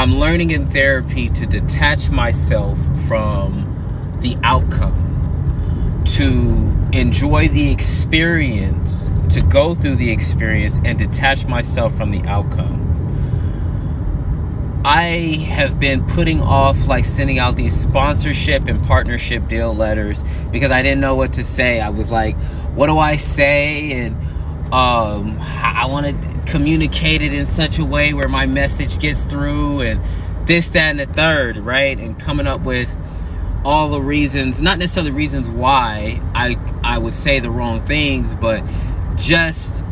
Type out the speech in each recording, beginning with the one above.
I'm learning in therapy to detach myself from the outcome, to enjoy the experience, to go through the experience and detach myself from the outcome. I have been putting off like sending out these sponsorship and partnership deal letters because I didn't know what to say. I was like, what do I say? And I want to communicate it in such a way where my message gets through, and this, that, and the third, right? And coming up with all the reasons, not necessarily reasons why I would say the wrong things, but just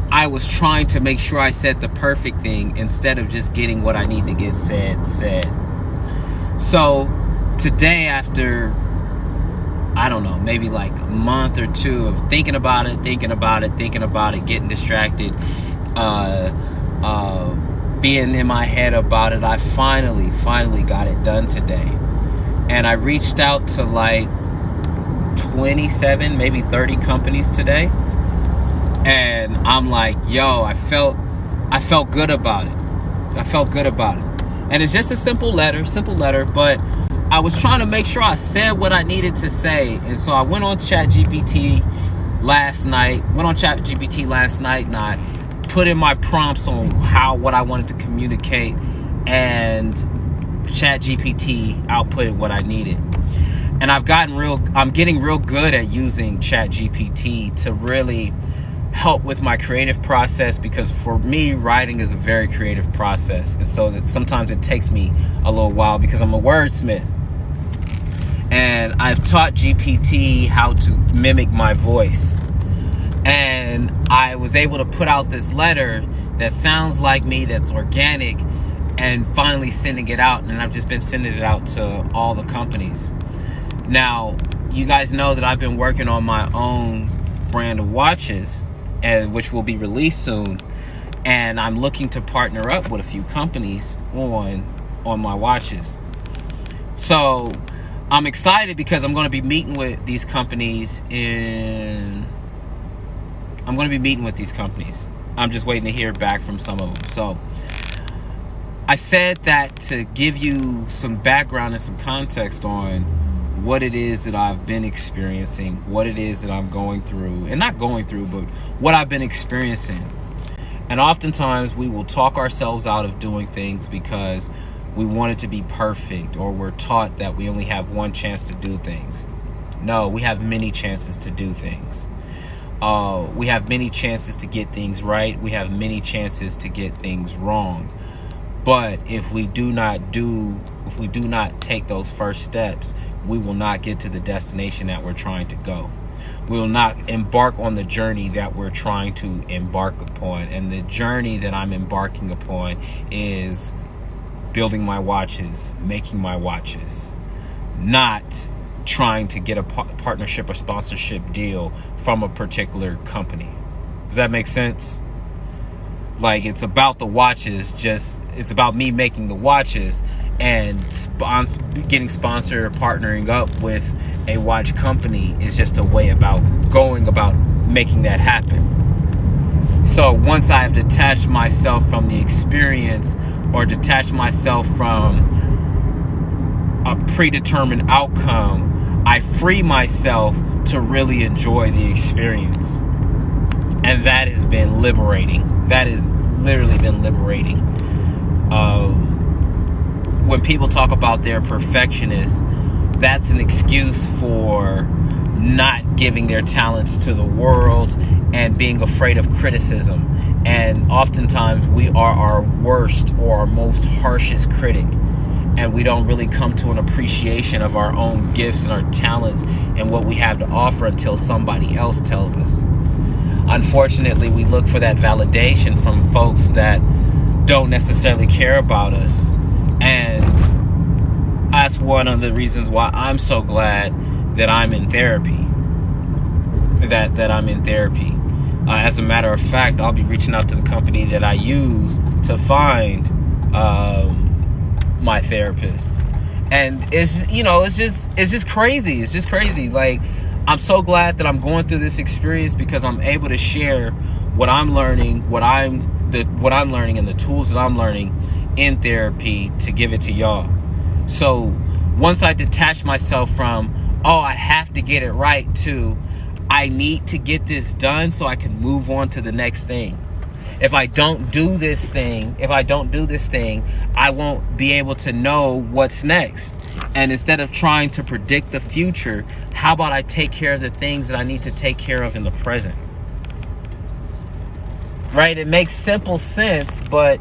I was trying to make sure I said the perfect thing instead of just getting what I need to get said. So today, after, I don't know, maybe like a month or two of thinking about it, getting distracted, being in my head about it, I finally got it done today. And I reached out to like 27, maybe 30 companies today. And I'm like, yo, I felt good about it. And it's just a simple letter, but I was trying to make sure I said what I needed to say. And so I went on ChatGPT last night, and I put in my prompts on what I wanted to communicate, and ChatGPT outputted what I needed. And I'm getting real good at using ChatGPT to really help with my creative process, because for me, writing is a very creative process. And so that sometimes it takes me a little while because I'm a wordsmith. And I've taught GPT how to mimic my voice. And I was able to put out this letter that sounds like me, that's organic, and finally sending it out. And I've just been sending it out to all the companies. Now, you guys know that I've been working on my own brand of watches, and which will be released soon. And I'm looking to partner up with a few companies on my watches. So I'm excited because I'm going to be meeting with these companies I'm just waiting to hear back from some of them. So I said that to give you some background and some context on what it is that I've been experiencing, what it is that I'm going through, and not going through, but what I've been experiencing. And oftentimes we will talk ourselves out of doing things because we want it to be perfect, or we're taught that we only have one chance to do things. No, we have many chances to do things. We have many chances to get things right. We have many chances to get things wrong. But if we do not take those first steps, we will not get to the destination that we're trying to go. We will not embark on the journey that we're trying to embark upon. And the journey that I'm embarking upon is building my watches, making my watches, not trying to get a partnership or sponsorship deal from a particular company. Does that make sense? Like, it's about the watches, it's about me making the watches, and getting sponsored or partnering up with a watch company is just a way about going about making that happen. So once I have detached myself from the experience, or detached myself from a predetermined outcome, I free myself to really enjoy the experience. And that has been liberating. That has literally been liberating. When people talk about their perfectionists, that's an excuse for not giving their talents to the world and being afraid of criticism. And oftentimes we are our worst or our most harshest critic. And we don't really come to an appreciation of our own gifts and our talents and what we have to offer until somebody else tells us. Unfortunately, we look for that validation from folks that don't necessarily care about us. And that's one of the reasons why I'm so glad that I'm in therapy. That I'm in therapy. As a matter of fact, I'll be reaching out to the company that I use to find my therapist. And it's just crazy. It's just crazy. Like, I'm so glad that I'm going through this experience because I'm able to share what I'm learning, what I'm learning, and the tools that I'm learning in therapy to give it to y'all. So once I detach myself from, oh, I have to get it right, to I need to get this done so I can move on to the next thing. If I don't do this thing, I won't be able to know what's next. And instead of trying to predict the future, how about I take care of the things that I need to take care of in the present? Right? It makes simple sense, but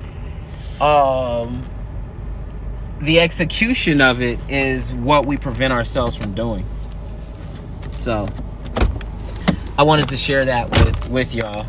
the execution of it is what we prevent ourselves from doing. So I wanted to share that with y'all.